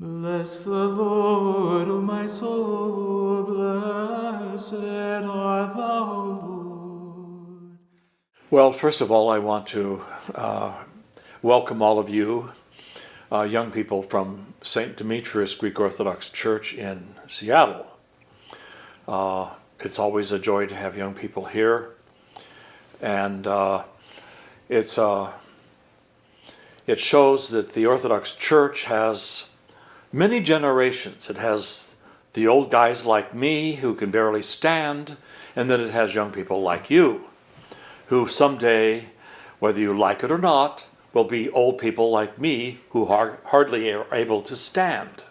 Bless the Lord, O my soul, blessed art thou, Lord. Well, first of all, I want to welcome all of you, young people from St. Demetrius Greek Orthodox Church in Seattle. It's always a joy to have young people here, and it shows that the Orthodox Church has many generations. It has the old guys like me who can barely stand, and then it has young people like you who someday, whether you like it or not, will be old people like me who hardly are able to stand.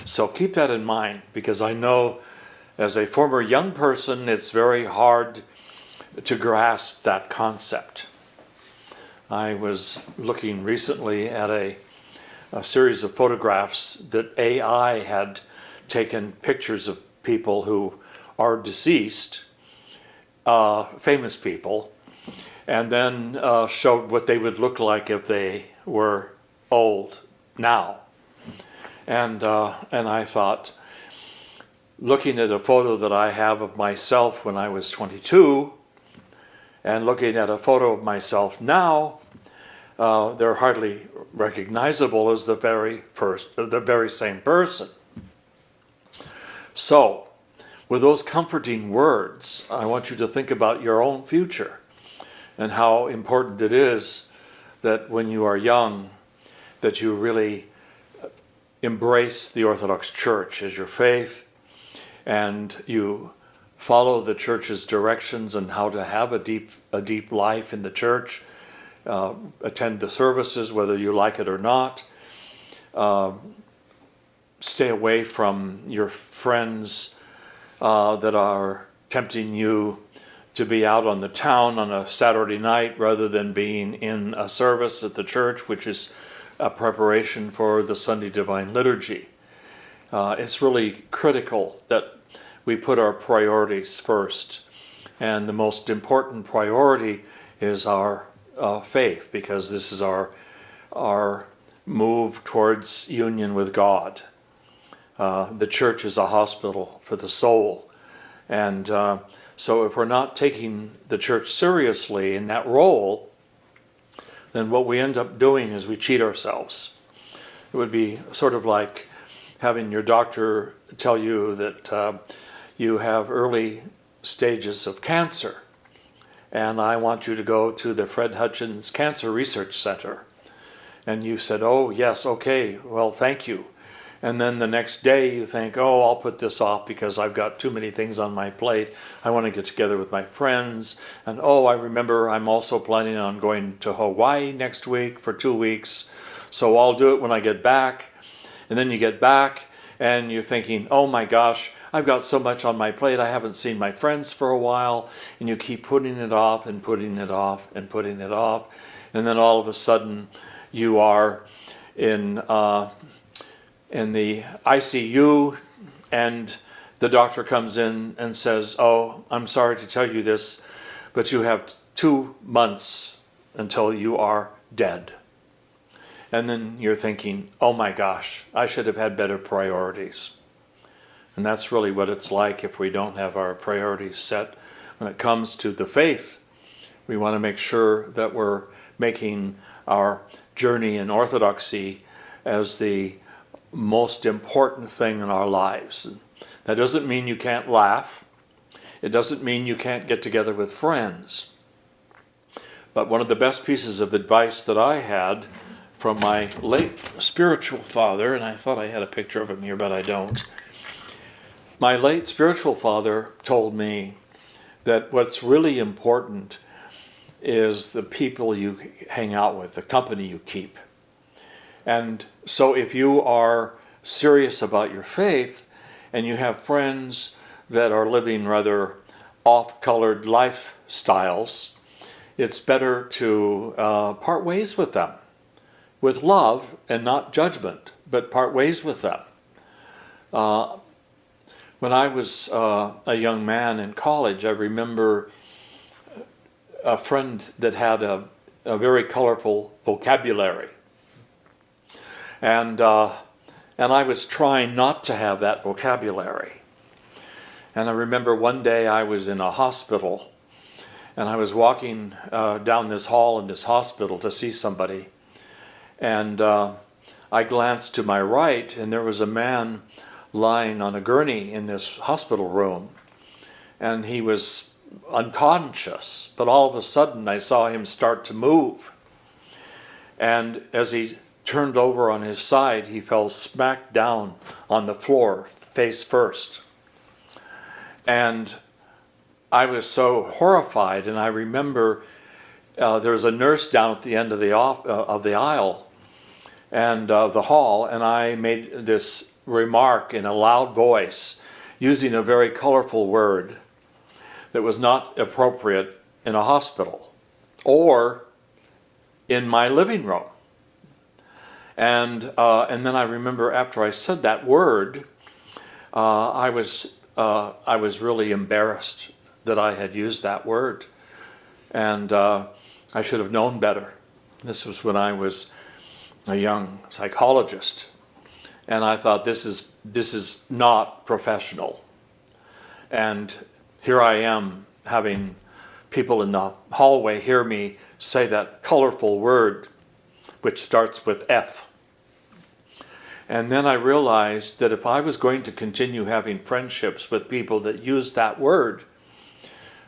So keep that in mind, because I know as a former young person, it's very hard to grasp that concept. I was looking recently at a series of photographs that AI had taken pictures of people who are deceased, famous people, and then showed what they would look like if they were old now. And I thought, looking at a photo that I have of myself when I was 22, and looking at a photo of myself now, they're hardly recognizable as the very same person. So, with those comforting words, I want you to think about your own future and how important it is that when you are young, that you really embrace the Orthodox Church as your faith, and you follow the Church's directions on how to have a deep life in the Church. Attend the services whether you like it or not. Stay away from your friends that are tempting you to be out on the town on a Saturday night rather than being in a service at the church, which is a preparation for the Sunday Divine Liturgy. It's really critical that we put our priorities first. And the most important priority is our faith, because this is our move towards union with God. The church is a hospital for the soul. And so if we're not taking the church seriously in that role, then what we end up doing is we cheat ourselves. It would be sort of like having your doctor tell you that you have early stages of cancer, and I want you to go to the Fred Hutchins Cancer Research Center. And you said, oh, yes, okay, well, thank you. And then the next day you think, oh, I'll put this off because I've got too many things on my plate. I want to get together with my friends. And oh, I remember I'm also planning on going to Hawaii next week for 2 weeks. So I'll do it when I get back. And then you get back and you're thinking, oh my gosh, I've got so much on my plate, I haven't seen my friends for a while, and you keep putting it off and putting it off and putting it off, and then all of a sudden you are in the ICU, and the doctor comes in and says, oh, I'm sorry to tell you this, but you have 2 months until you are dead. And then you're thinking, oh my gosh, I should have had better priorities. And that's really what it's like if we don't have our priorities set when it comes to the faith. We want to make sure that we're making our journey in orthodoxy as the most important thing in our lives. That doesn't mean you can't laugh. It doesn't mean you can't get together with friends. But one of the best pieces of advice that I had from my late spiritual father, and I thought I had a picture of him here, but I don't. My late spiritual father told me that what's really important is the people you hang out with, the company you keep. And so if you are serious about your faith and you have friends that are living rather off-colored lifestyles, it's better to part ways with them, with love and not judgment, but part ways with them. When I was a young man in college, I remember a friend that had a very colorful vocabulary. And And I was trying not to have that vocabulary. And I remember one day I was in a hospital, and I was walking down this hall in this hospital to see somebody. And I glanced to my right, and there was a man lying on a gurney in this hospital room. And he was unconscious, but all of a sudden I saw him start to move. And as he turned over on his side, he fell smack down on the floor, face first. And I was so horrified, and I remember there was a nurse down at the end of the aisle and the hall, and I made this remark in a loud voice using a very colorful word that was not appropriate in a hospital or in my living room. And then I remember after I said that word, I was really embarrassed that I had used that word, and I should have known better. This was when I was a young psychologist, and I thought this is not professional. And here I am having people in the hallway hear me say that colorful word, which starts with F. And then I realized that if I was going to continue having friendships with people that used that word,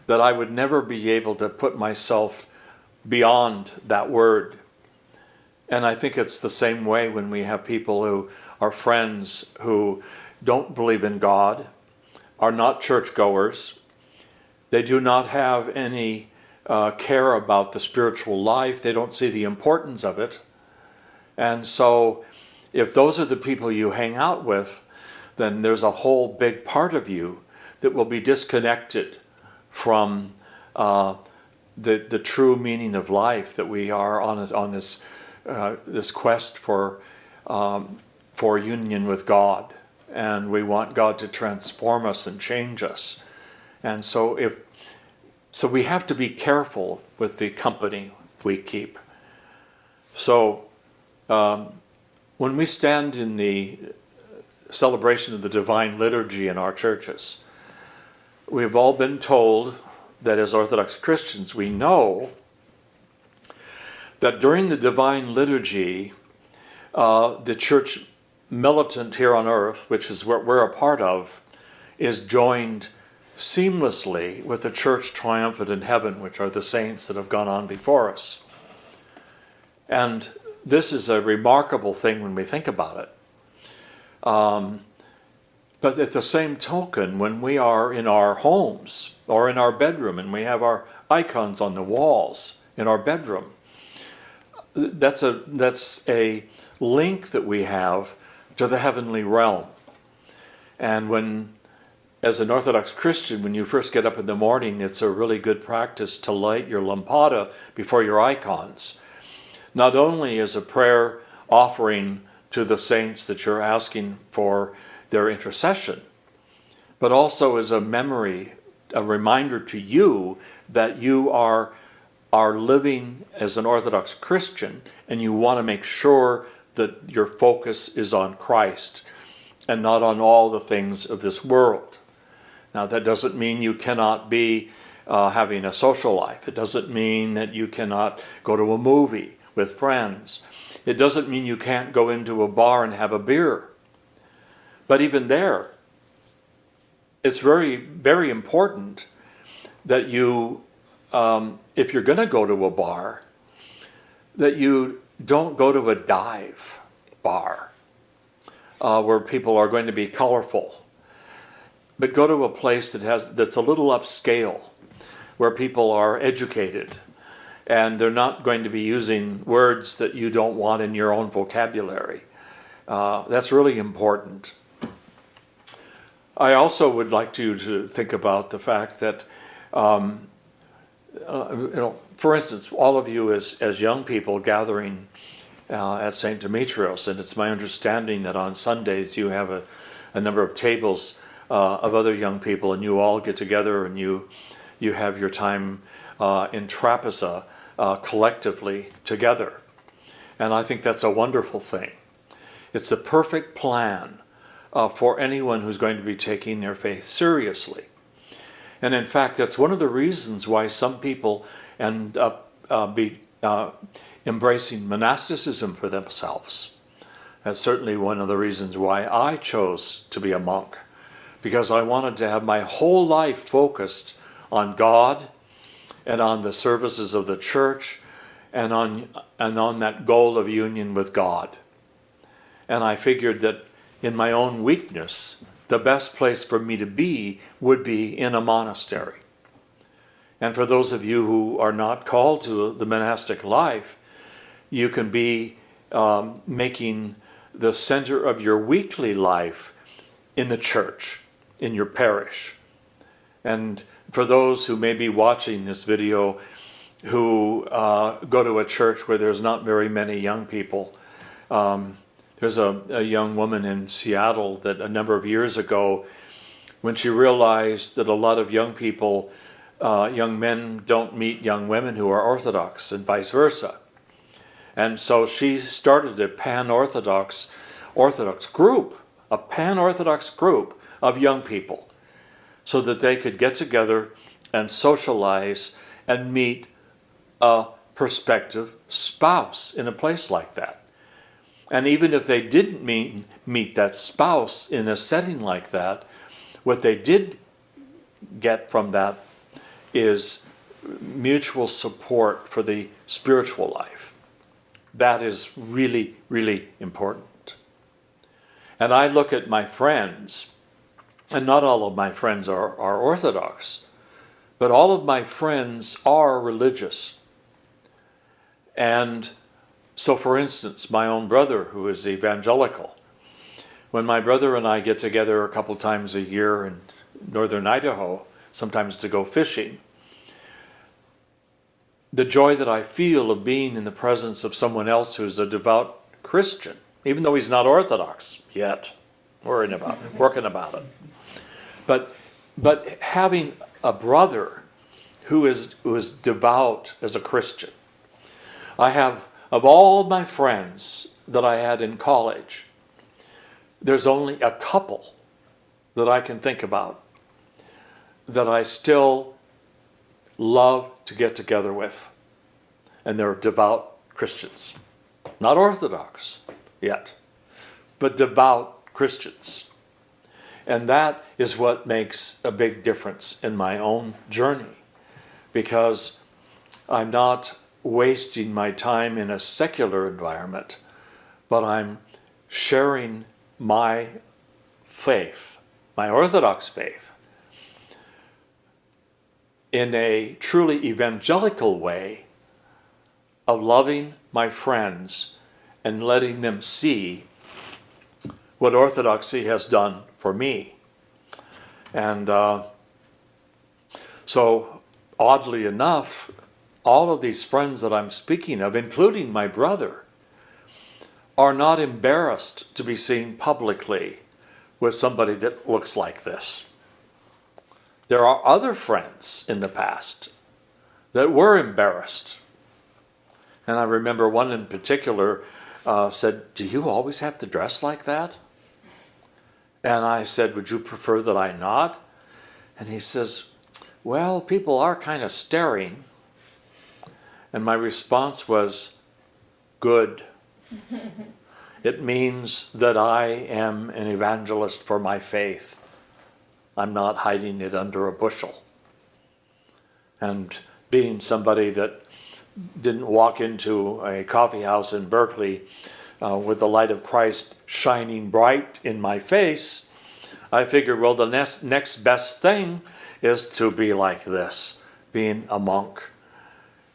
that I would never be able to put myself beyond that word. And I think it's the same way when we have people who are friends who don't believe in God, are not churchgoers. They do not have any care about the spiritual life. They don't see the importance of it. And so if those are the people you hang out with, then there's a whole big part of you that will be disconnected from the true meaning of life, that we are on this quest for union with God, and we want God to transform us and change us. And so we have to be careful with the company we keep. So when we stand in the celebration of the Divine Liturgy in our churches, we've all been told that as Orthodox Christians, we know that during the Divine Liturgy, the church militant here on earth, which is what we're a part of, is joined seamlessly with the church triumphant in heaven, which are the saints that have gone on before us. And this is a remarkable thing when we think about it. But at the same token, when we are in our homes or in our bedroom and we have our icons on the walls in our bedroom, that's a link that we have to the heavenly realm. And when, as an Orthodox Christian, when you first get up in the morning, it's a really good practice to light your lampada before your icons. Not only as a prayer offering to the saints that you're asking for their intercession, but also as a memory, a reminder to you that you are living as an Orthodox Christian, and you want to make sure that your focus is on Christ and not on all the things of this world. Now, that doesn't mean you cannot be having a social life. It doesn't mean that you cannot go to a movie with friends. It doesn't mean you can't go into a bar and have a beer. But even there, it's very, very important that you, if you're going to go to a bar, that you don't go to a dive bar where people are going to be colorful, but go to a place that's a little upscale, where people are educated and they're not going to be using words that you don't want in your own vocabulary. That's really important. I also would like you to think about the fact that, for instance, all of you as young people gathering at St. Demetrios, and it's my understanding that on Sundays you have a number of tables of other young people, and you all get together and you have your time in trapeza collectively together. And I think that's a wonderful thing. It's the perfect plan for anyone who's going to be taking their faith seriously. And in fact, that's one of the reasons why some people end up embracing monasticism for themselves. That's certainly one of the reasons why I chose to be a monk, because I wanted to have my whole life focused on God and on the services of the church and on that goal of union with God. And I figured that in my own weakness, the best place for me to be would be in a monastery. And for those of you who are not called to the monastic life, you can be making the center of your weekly life in the church, in your parish. And for those who may be watching this video who go to a church where there's not very many young people, there's a young woman in Seattle that a number of years ago, when she realized that a lot of young people, young men don't meet young women who are Orthodox and vice versa. And so she started a pan-Orthodox group, a pan-Orthodox group of young people, so that they could get together and socialize and meet a prospective spouse in a place like that. And even if they didn't meet that spouse in a setting like that, what they did get from that is mutual support for the spiritual life. That is really, really important. And I look at my friends, and not all of my friends are Orthodox, but all of my friends are religious. And so, for instance, my own brother, who is evangelical, when my brother and I get together a couple times a year in northern Idaho, sometimes to go fishing, the joy that I feel of being in the presence of someone else who's a devout Christian, even though he's not Orthodox yet, working about it. But having a brother who is devout as a Christian. I have, of all my friends that I had in college, there's only a couple that I can think about that I still love to get together with. And they're devout Christians. Not Orthodox yet, but devout Christians. And that is what makes a big difference in my own journey, because I'm not wasting my time in a secular environment, but I'm sharing my faith, my Orthodox faith, in a truly evangelical way of loving my friends and letting them see what Orthodoxy has done for me. And so, oddly enough, all of these friends that I'm speaking of, including my brother, are not embarrassed to be seen publicly with somebody that looks like this. There are other friends in the past that were embarrassed. And I remember one in particular said, "Do you always have to dress like that?" And I said, "Would you prefer that I not?" And he says, "Well, people are kind of staring." And my response was, "Good. It means that I am an evangelist for my faith. I'm not hiding it under a bushel." And being somebody that didn't walk into a coffee house in Berkeley with the light of Christ shining bright in my face, I figured, well, the next best thing is to be like this, being a monk,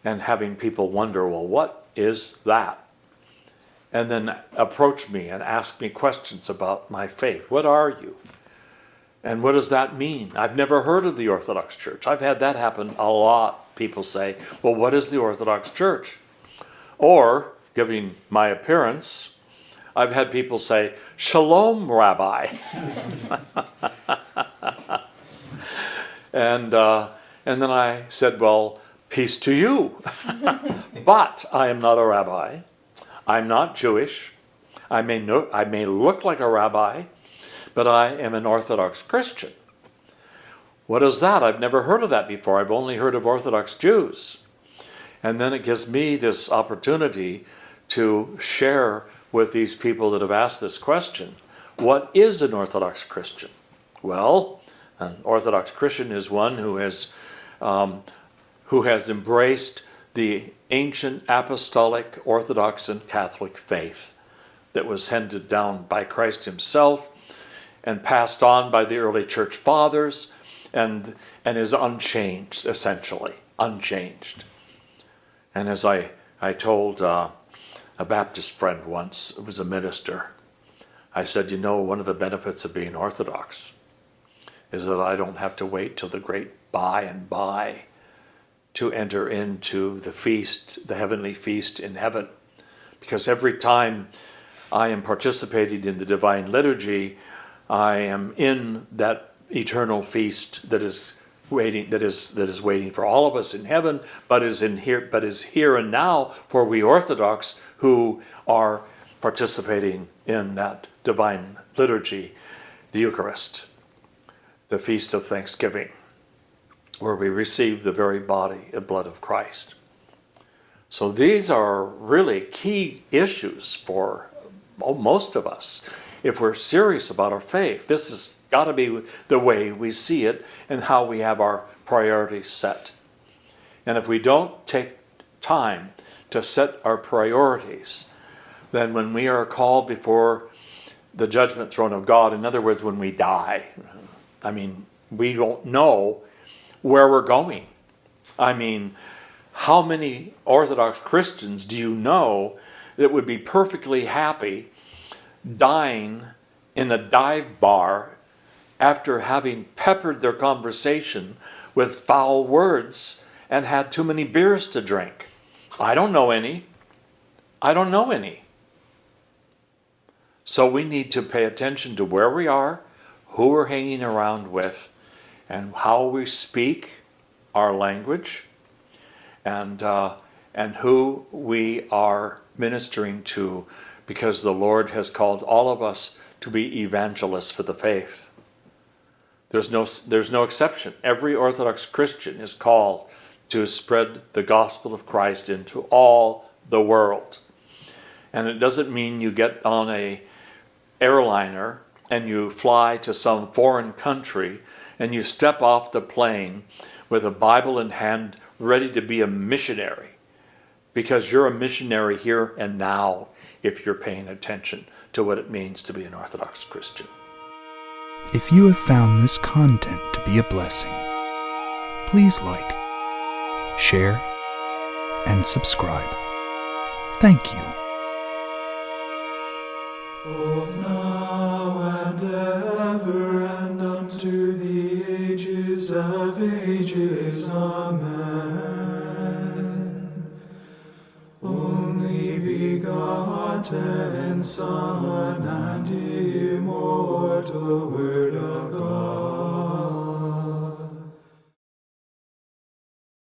and having people wonder, well, what is that? And then approach me and ask me questions about my faith. What are you? And what does that mean? I've never heard of the Orthodox Church. I've had that happen a lot. People say, well, what is the Orthodox Church? Or, given my appearance, I've had people say, "Shalom, Rabbi." And then I said, well, peace to you. But I am not a rabbi. I'm not Jewish. I may look like a rabbi, but I am an Orthodox Christian. What is that? I've never heard of that before. I've only heard of Orthodox Jews. And then it gives me this opportunity to share with these people that have asked this question. What is an Orthodox Christian? Well, an Orthodox Christian is one who has embraced the ancient apostolic, Orthodox, and Catholic faith that was handed down by Christ himself and passed on by the early church fathers and is unchanged, essentially, unchanged. And as I told a Baptist friend once, who was a minister, I said, you know, one of the benefits of being Orthodox is that I don't have to wait till the great by and by to enter into the feast, the heavenly feast in heaven. Because every time I am participating in the divine liturgy, I am in that eternal feast that is waiting for all of us in heaven, but is here and now for we Orthodox who are participating in that divine liturgy, the Eucharist, the feast of thanksgiving, where we receive the very body and blood of Christ. So these are really key issues for most of us. If we're serious about our faith, this has got to be the way we see it and how we have our priorities set. And if we don't take time to set our priorities, then when we are called before the judgment throne of God, in other words, when we die, I mean, we don't know where we're going. I mean, how many Orthodox Christians do you know that would be perfectly happy dying in a dive bar after having peppered their conversation with foul words and had too many beers to drink? I don't know any. I don't know any. So we need to pay attention to where we are, who we're hanging around with, and how we speak our language, and who we are ministering to, because the Lord has called all of us to be evangelists for the faith. There's no exception. Every Orthodox Christian is called to spread the gospel of Christ into all the world. And it doesn't mean you get on a airliner and you fly to some foreign country and you step off the plane with a Bible in hand ready to be a missionary, because you're a missionary here and now if you're paying attention to what it means to be an Orthodox Christian. If you have found this content to be a blessing, please like, share, and subscribe. Thank you. Both now and ever and unto the ages of ages. Amen. Only begotten Son and immortal Word of God,